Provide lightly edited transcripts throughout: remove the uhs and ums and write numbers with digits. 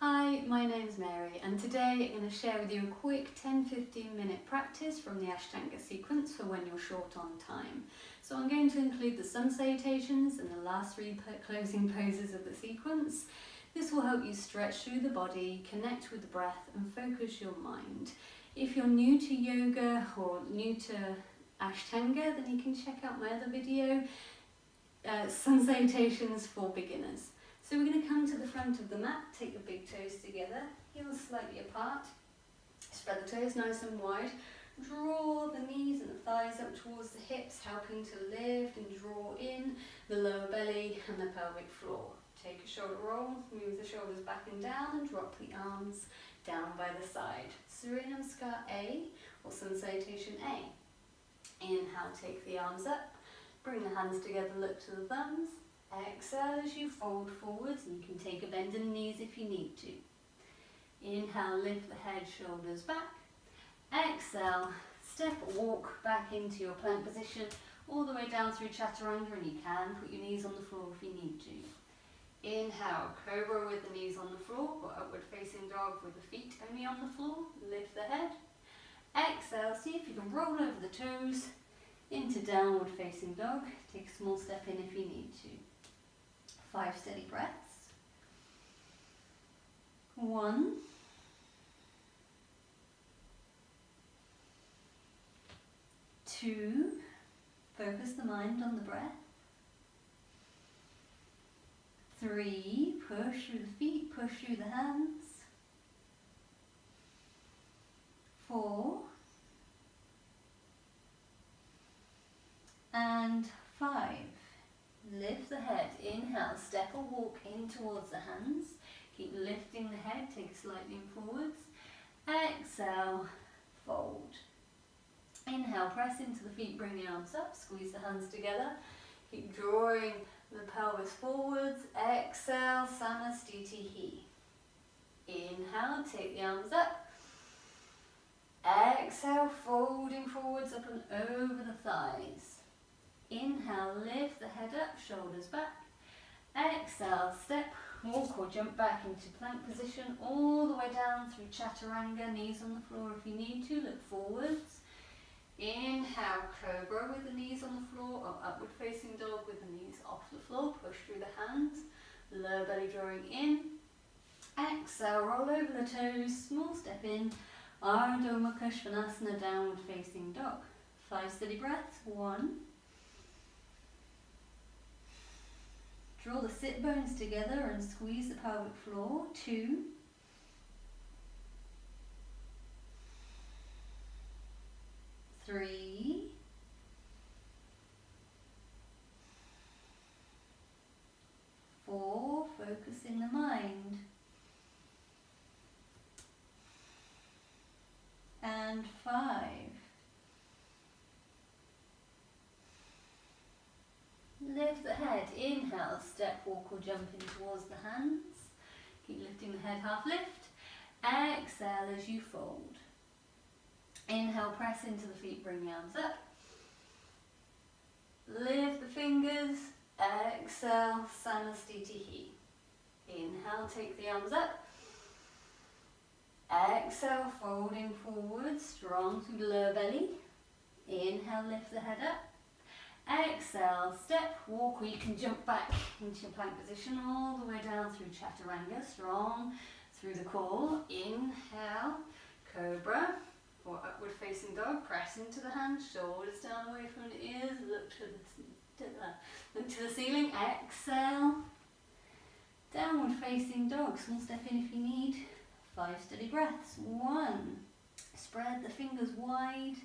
Hi, my name's Mary and today I'm going to share with you a quick 10-15 minute practice from the Ashtanga sequence for when you're short on time. So I'm going to include the sun salutations and the last three closing poses of the sequence. This will help you stretch through the body, connect with the breath and focus your mind. If you're new to yoga or new to Ashtanga, then you can check out my other video, sun salutations for beginners. So we're going to come to the front of the mat, take the big toes together, heels slightly apart, spread the toes nice and wide, draw the knees and the thighs up towards the hips, helping to lift and draw in the lower belly and the pelvic floor. Take a shoulder roll, move the shoulders back and down and drop the arms down by the side. Surya Namaskar A or sun salutation A. Inhale, take the arms up, bring the hands together, look to the thumbs. Exhale as you fold forwards, and you can take a bend in the knees if you need to. Inhale, lift the head, shoulders back. Exhale, step or walk back into your plank position, all the way down through chaturanga, and you can put your knees on the floor if you need to. Inhale, cobra with the knees on the floor, or upward facing dog with the feet only on the floor. Lift the head. Exhale, see if you can roll over the toes into downward facing dog. Take a small step in if you need to. 5 steady breaths. 1, 2, focus the mind on the breath. 3, push through the feet, push through the hands. 4, and 5. Lift the head, inhale, step or walk in towards the hands. Keep lifting the head, take it slightly forwards. Exhale, fold. Inhale, press into the feet, bring the arms up, squeeze the hands together. Keep drawing the pelvis forwards. Exhale, salutation. Inhale, take the arms up. Exhale, folding forwards up and over the thighs. Inhale, lift the head up, shoulders back. Exhale, step, walk or jump back into plank position, all the way down through chaturanga, knees on the floor if you need to, look forwards. Inhale, cobra with the knees on the floor, or upward facing dog with the knees off the floor, push through the hands, lower belly drawing in. Exhale, roll over the toes, small step in, Ardha Mukha Svanasana, downward facing dog. 5 steady breaths. 1. Draw the sit bones together and squeeze the pelvic floor. 2. 3. 4. Focus in the mind. And 5. Lift the head, inhale, step, walk or jump in towards the hands. Keep lifting the head, half lift. Exhale as you fold. Inhale, press into the feet, bring the arms up. Lift the fingers, exhale, salutation. Inhale, take the arms up. Exhale, folding forward, strong through the lower belly. Inhale, lift the head up. Exhale, step, walk, or you can jump back into your plank position all the way down through chaturanga, strong through the core. Inhale, cobra or upward facing dog, press into the hands, shoulders down away from the ears, look to the ceiling. Exhale, downward facing dog, small step in if you need. 5 steady breaths. 1, spread the fingers wide.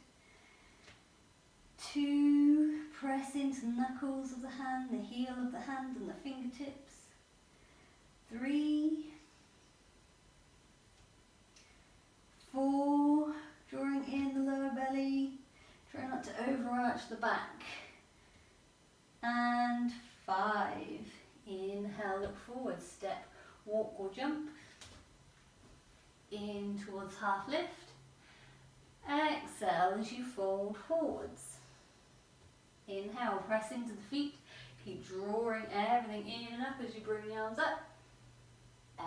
2, press into the knuckles of the hand, the heel of the hand and the fingertips. 3, 4, drawing in the lower belly, try not to overarch the back. And 5, inhale, look forward, step, walk or jump. In towards half lift. Exhale as you fold forwards. Inhale, press into the feet. Keep drawing everything in and up as you bring the arms up.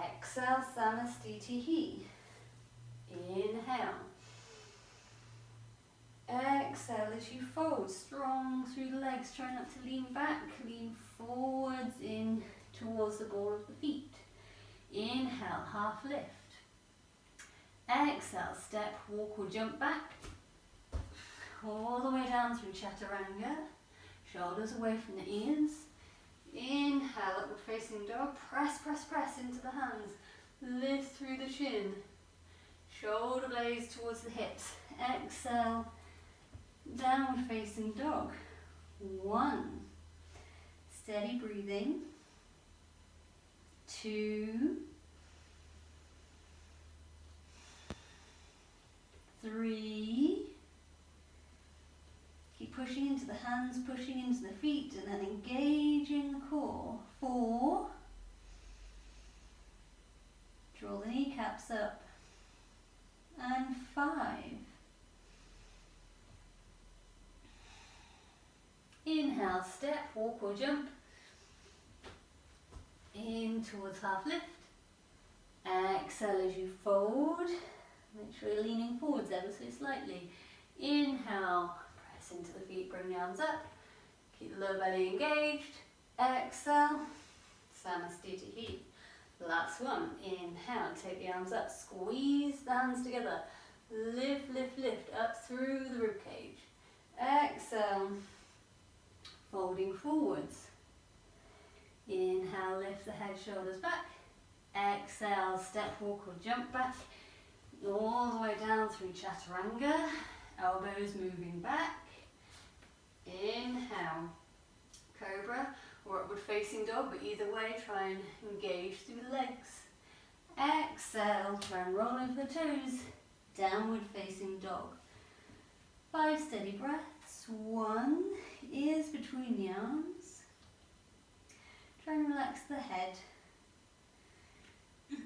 Exhale, Samastitihi. Inhale. Exhale as you fold, strong through the legs. Try not to lean back, lean forwards in towards the ball of the feet. Inhale, half lift. Exhale, step, walk or jump back. All the way down through Chaturanga. Shoulders away from the ears. Inhale, upward facing dog. Press, press, press into the hands. Lift through the chin. Shoulder blades towards the hips. Exhale, downward facing dog. 1. Steady breathing. 2. 3. Keep pushing into the hands, pushing into the feet, and then engaging the core. 4. Draw the kneecaps up. And 5. Inhale, step, walk or jump. In towards half lift. Exhale as you fold. Make sure you're leaning forwards ever so slightly. Inhale, press into the feet, bring the arms up. Keep the lower belly engaged. Exhale, Samastitihi. Last one. Inhale, take the arms up, squeeze the hands together. Lift, lift, lift up through the ribcage. Exhale, folding forwards. Inhale, lift the head, shoulders back. Exhale, step, walk or jump back. All the way down through Chaturanga. Elbows moving back. Inhale, Cobra or upward facing dog, but either way try and engage through the legs. Exhale, try and roll over the toes. Downward facing dog. 5 steady breaths. 1, ears between the arms. Try and relax the head.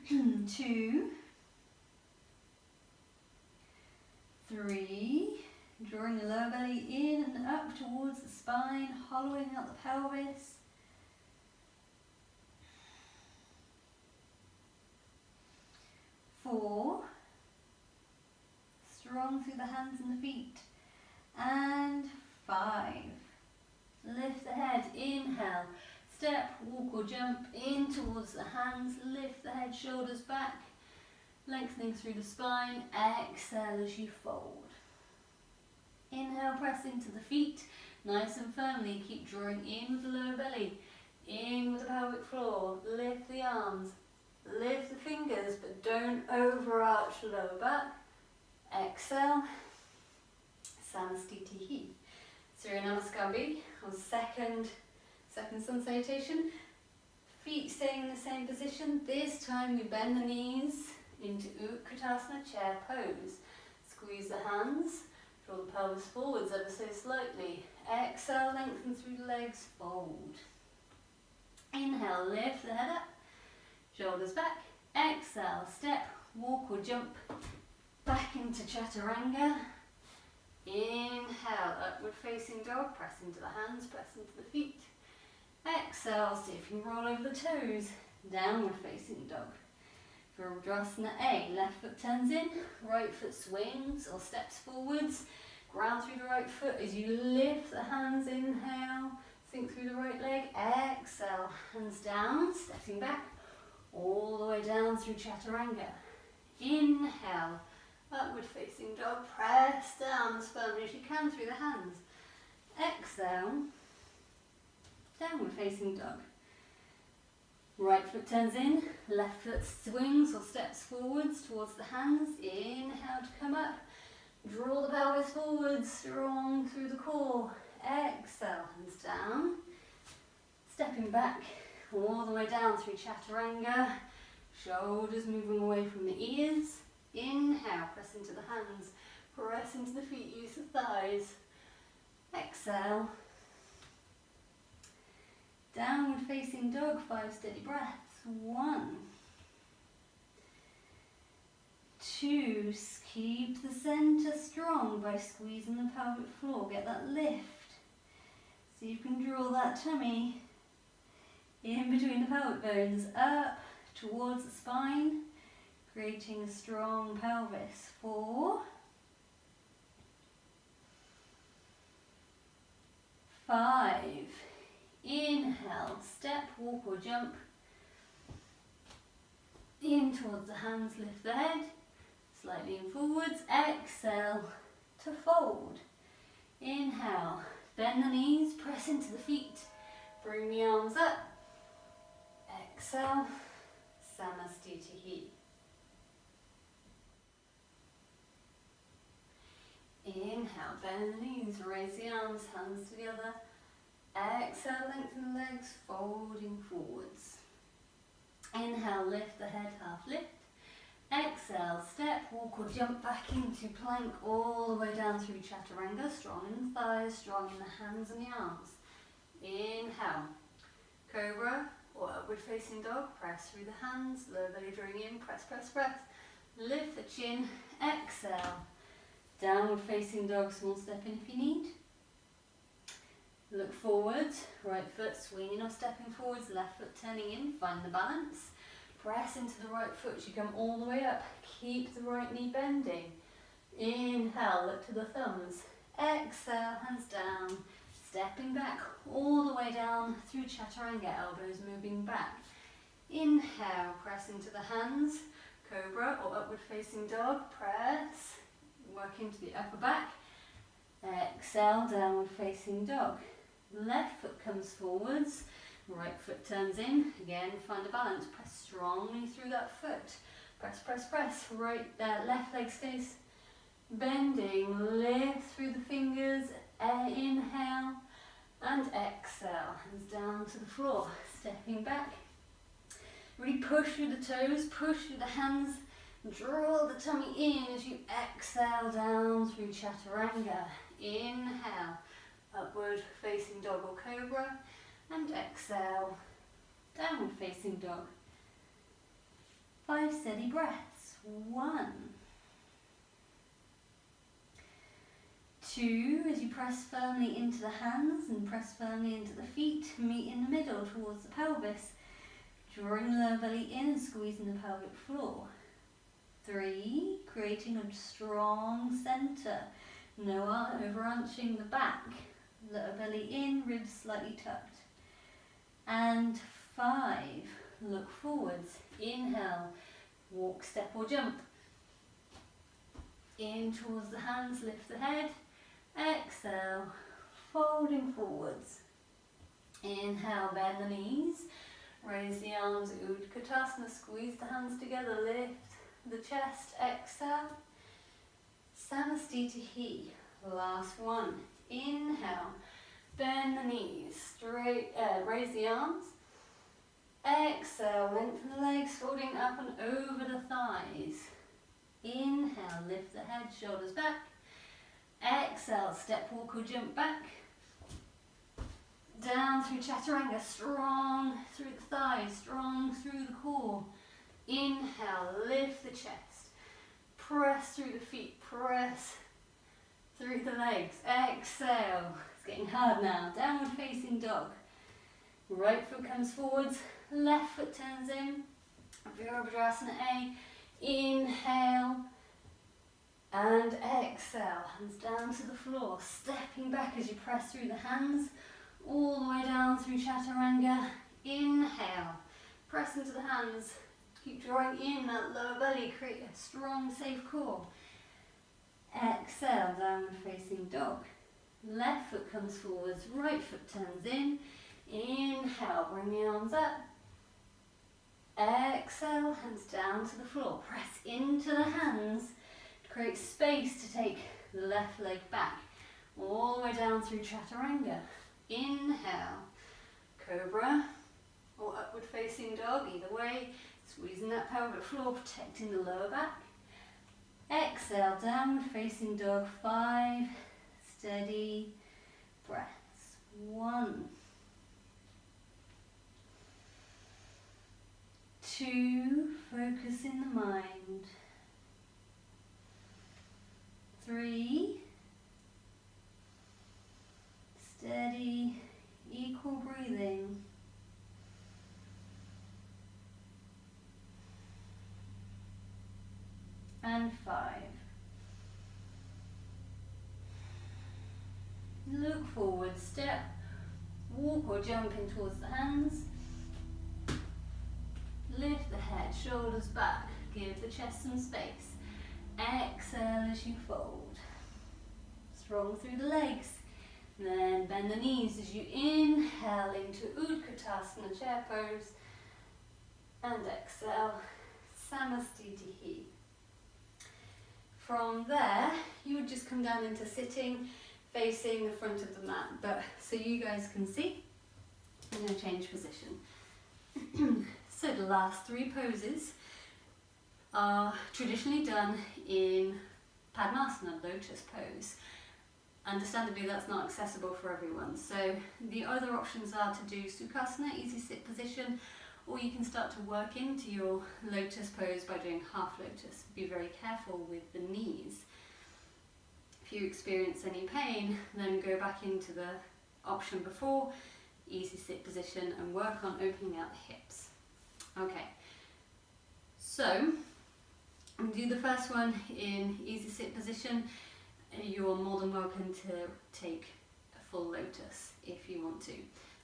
2, 3, drawing the lower belly in and up towards the spine, hollowing out the pelvis. 4, strong through the hands and the feet. And 5, lift the head, inhale, step, walk or jump in towards the hands, lift the head, shoulders back, lengthening through the spine. Exhale as you fold. Inhale, press into the feet, nice and firmly. Keep drawing in with the lower belly, in with the pelvic floor. Lift the arms, lift the fingers, but don't overarch the lower back. Exhale, Samastitihi. Surya Namaskar B, or second sun salutation. Feet staying in the same position. This time we bend the knees into Utkatasana, chair pose. Squeeze the hands, draw the pelvis forwards ever so slightly. Exhale, lengthen through the legs, fold. Inhale, lift the head up, shoulders back. Exhale, step, walk or jump back into Chaturanga. Inhale, upward facing dog, press into the hands, press into the feet. Exhale, see if you can roll over the toes. Downward facing dog. For Virabhadrasana A, left foot turns in, right foot swings or steps forwards. Ground through the right foot as you lift the hands, inhale, sink through the right leg. Exhale, hands down, stepping back, all the way down through Chaturanga. Inhale, upward facing dog, press down as firmly as you can through the hands. Exhale, downward facing dog. Right foot turns in, left foot swings or steps forwards towards the hands. Inhale to come up, draw the pelvis forwards, strong through the core. Exhale, hands down, stepping back all the way down through Chaturanga. Shoulders moving away from the ears. Inhale, press into the hands, press into the feet, use the thighs. Exhale, downward facing dog, 5 steady breaths. 1, 2, keep the center strong by squeezing the pelvic floor, get that lift. See if you can draw that tummy in between the pelvic bones, up towards the spine, creating a strong pelvis. 4, 5, inhale, step, walk or jump, in towards the hands, lift the head, slightly in forwards, exhale to fold, inhale, bend the knees, press into the feet, bring the arms up, exhale, Samastitihi. Inhale, bend the knees, raise the arms, hands together. Exhale, lengthen the legs, folding forwards. Inhale, lift the head, half lift. Exhale, step, walk or jump back into plank all the way down through Chaturanga. Strong in the thighs, strong in the hands and the arms. Inhale, Cobra or upward facing dog. Press through the hands, lower belly drawing in, press, press, press. Lift the chin, exhale. Downward facing dog, small step in if you need. Look forwards, right foot swinging or stepping forwards, left foot turning in, find the balance. Press into the right foot as you come all the way up. Keep the right knee bending. Inhale, look to the thumbs. Exhale, hands down. Stepping back all the way down through Chaturanga, elbows moving back. Inhale, press into the hands. Cobra or upward facing dog, press. Work into the upper back. Exhale, downward facing dog. Left foot comes forwards, right foot turns in. Again, find a balance. Press strongly through that foot. Press, press, press. Right, left leg stays bending. Lift through the fingers. Inhale and exhale. Hands down to the floor. Stepping back. Really push through the toes. Push through the hands. Draw the tummy in as you exhale down through Chaturanga. Inhale, upward facing dog or cobra, and exhale, downward facing dog. 5 steady breaths. 1, 2, as you press firmly into the hands and press firmly into the feet, meet in the middle towards the pelvis, drawing the lower belly in and squeezing the pelvic floor. 3, creating a strong centre, no overarching the back, lower belly in, ribs slightly tucked. And 5, look forwards, inhale, walk, step or jump. In towards the hands, lift the head, exhale, folding forwards. Inhale, bend the knees, raise the arms, Utkatasana, squeeze the hands together, lift the chest, exhale, Samastitihi. Last one. Inhale, bend the knees, straight, raise the arms. Exhale, lengthen the legs, folding up and over the thighs. Inhale, lift the head, shoulders back. Exhale, step, walk or jump back. Down through Chaturanga, strong through the thighs, strong through the core. Inhale, lift the chest, press through the feet, press through the legs. Exhale, it's getting hard now. Downward facing dog. Right foot comes forwards, left foot turns in. Virabhadrasana A. Inhale and exhale. Hands down to the floor, stepping back as you press through the hands all the way down through Chaturanga. Inhale, press into the hands. Keep drawing in that lower belly, create a strong, safe core. Exhale, downward facing dog. Left foot comes forwards, right foot turns in. Inhale, bring the arms up. Exhale, hands down to the floor. Press into the hands to create space to take the left leg back. All the way down through Chaturanga. Inhale, Cobra or upward facing dog, either way. Squeezing that pelvic floor, protecting the lower back. Exhale, downward facing dog. 5 steady breaths. 1, 2, focus in the mind. 3, steady, equal breathing. and 5. Look forward, step, walk or jump in towards the hands. Lift the head, shoulders back, give the chest some space. Exhale as you fold. Strong through the legs. Then bend the knees as you inhale into Utkatasana chair pose. And exhale, Samastitihi. From there, you would just come down into sitting, facing the front of the mat. But so you guys can see, I'm going to change position. So the last 3 poses are traditionally done in Padmasana, lotus pose. Understandably, that's not accessible for everyone. So the other options are to do Sukhasana, easy sit position, or you can start to work into your lotus pose by doing half lotus. Be very careful with the knees. If you experience any pain, then go back into the option before, easy sit position, and work on opening out the hips. Okay, so do the first one in easy sit position. You're more than welcome to take a full lotus if you want to.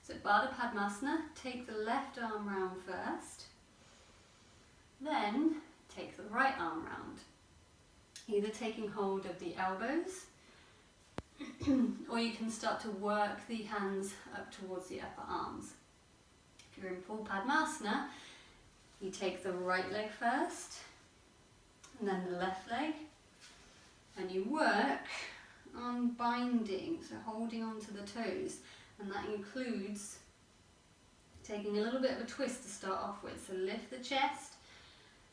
So Baddha Padmasana, take the left arm round first, then take the right arm round, either taking hold of the elbows or you can start to work the hands up towards the upper arms. If you're in full Padmasana, you take the right leg first and then the left leg, and you work on binding, so holding onto the toes, and that includes taking a little bit of a twist to start off with. So lift the chest,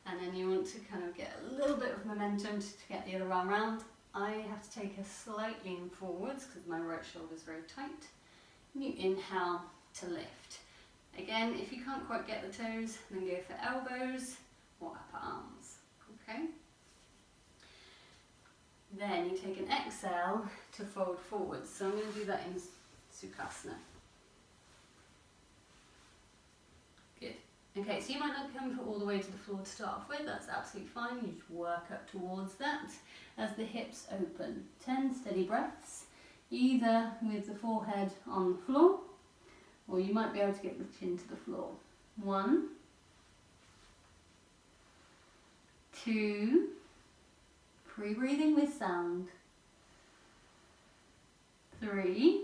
and then you want to kind of get a little bit of momentum to get the other arm round. I have to take a slight lean forwards because my right shoulder is very tight. And you inhale to lift. Again, if you can't quite get the toes, then go for elbows or upper arms. Okay? Then you take an exhale to fold forwards. So I'm going to do that in Sukhasana. Good. Okay, so you might not come all the way to the floor to start off with. That's absolutely fine. You just work up towards that as the hips open. 10 steady breaths, either with the forehead on the floor, or you might be able to get the chin to the floor. 1, 2, free breathing with sound. 3,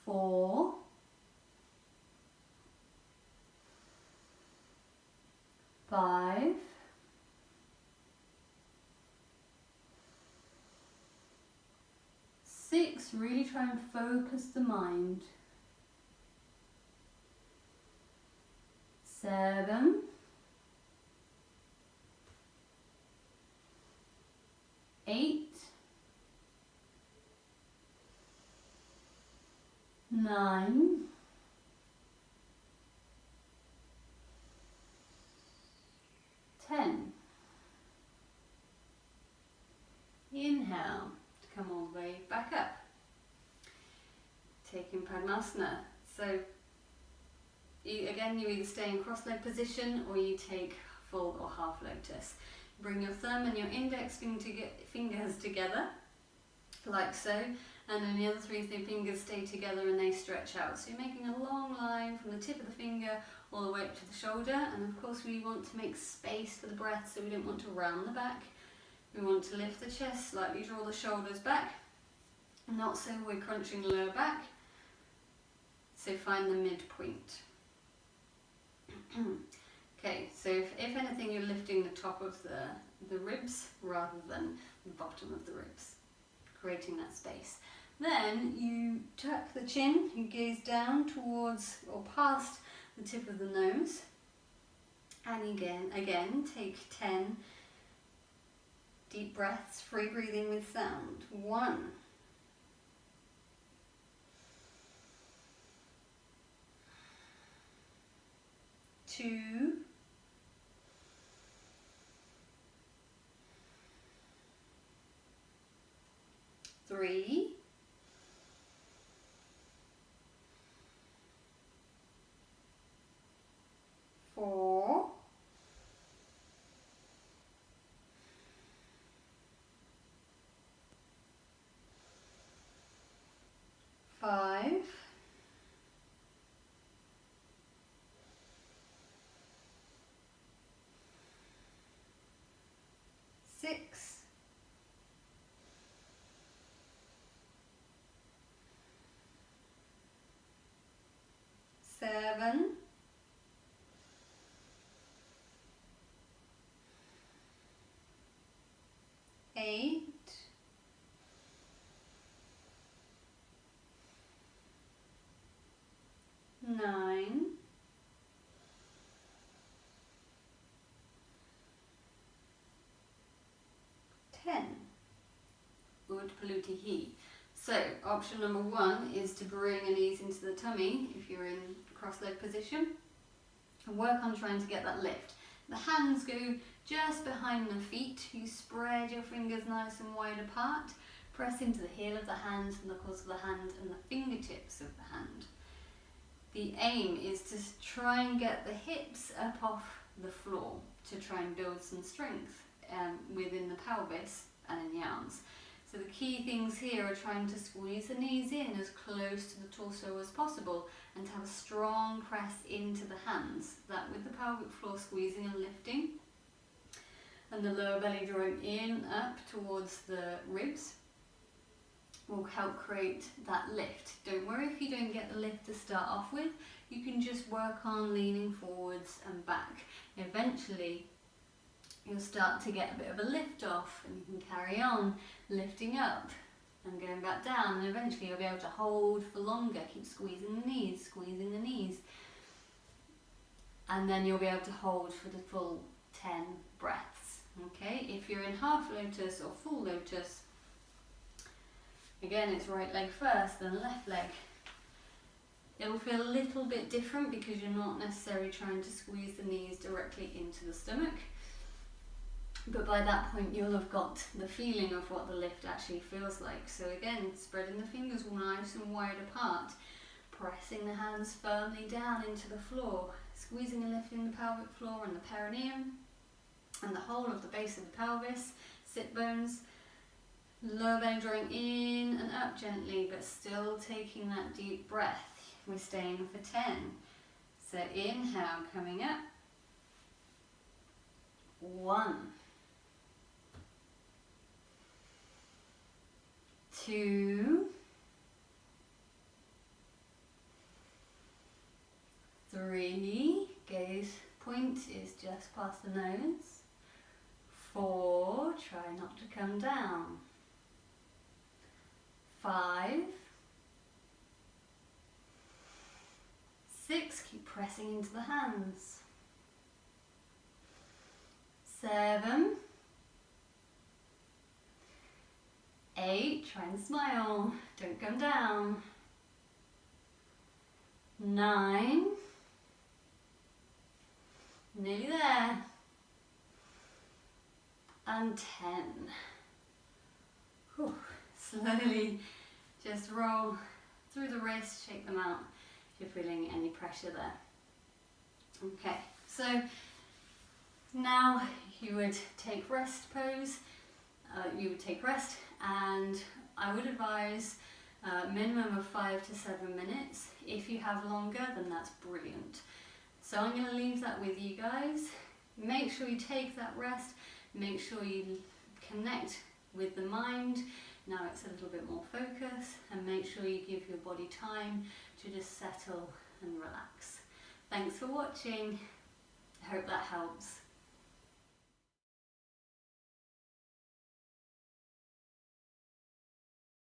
4, 5, 6, really try and focus the mind. 7, 8, 9, 10. Inhale to come all the way back up. Taking Padmasana. So again, you either stay in cross-leg position or you take full or half lotus. Bring your thumb and your index fingers together, like so, and then the other 3 fingers stay together and they stretch out. So you're making a long line from the tip of the finger all the way up to the shoulder, and of course we want to make space for the breath, so we don't want to round the back. We want to lift the chest, slightly draw the shoulders back, not so we're crunching the lower back. So find the midpoint. Okay, so if anything, you're lifting the top of the ribs rather than the bottom of the ribs, creating that space. Then you tuck the chin, you gaze down towards or past the tip of the nose, and again take 10 deep breaths, free breathing with sound. 1, 2, 3, 4, 6, 7, 8, 9, 10. Ud Paluti He. So option number 1 is to bring a knees into the tummy if you're in cross-leg position, and work on trying to get that lift. The hands go just behind the feet. You spread your fingers nice and wide apart. Press into the heel of the hand, knuckles of the hand, and the fingertips of the hand. The aim is to try and get the hips up off the floor to try and build some strength within the pelvis and in the arms. So the key things here are trying to squeeze the knees in as close to the torso as possible and to have a strong press into the hands. That with the pelvic floor squeezing and lifting, and the lower belly drawing in up towards the ribs will help create that lift. Don't worry if you don't get the lift to start off with. You can just work on leaning forwards and back. Eventually you'll start to get a bit of a lift off, and you can carry on lifting up and going back down, and eventually you'll be able to hold for longer. Keep squeezing the knees, squeezing the knees, and then you'll be able to hold for the full 10 breaths. Okay, if you're in half lotus or full lotus, again it's right leg first, then left leg. It will feel a little bit different because you're not necessarily trying to squeeze the knees directly into the stomach. But by that point you'll have got the feeling of what the lift actually feels like. So again, spreading the fingers all nice and wide apart, pressing the hands firmly down into the floor, squeezing and lifting the pelvic floor and the perineum and the whole of the base of the pelvis, sit bones, lower belly drawing in and up gently, but still taking that deep breath. We're staying for 10. So inhale, coming up. 1, 2, 3, gaze point is just past the nose. 4, try not to come down. 5, 6, keep pressing into the hands. 7, 8, try and smile, don't come down. 9, nearly there. And 10. Whew. Slowly just roll through the wrists, shake them out if you're feeling any pressure there. Okay, so now you would take rest pose, you would take rest, and I would advise a minimum of 5 to 7 minutes. If you have longer, then that's brilliant. So I'm going to leave that with you guys. Make sure you take that rest, make sure you connect with the mind. Now it's a little bit more focus, and make sure you give your body time to just settle and relax. Thanks for watching. I hope that helps.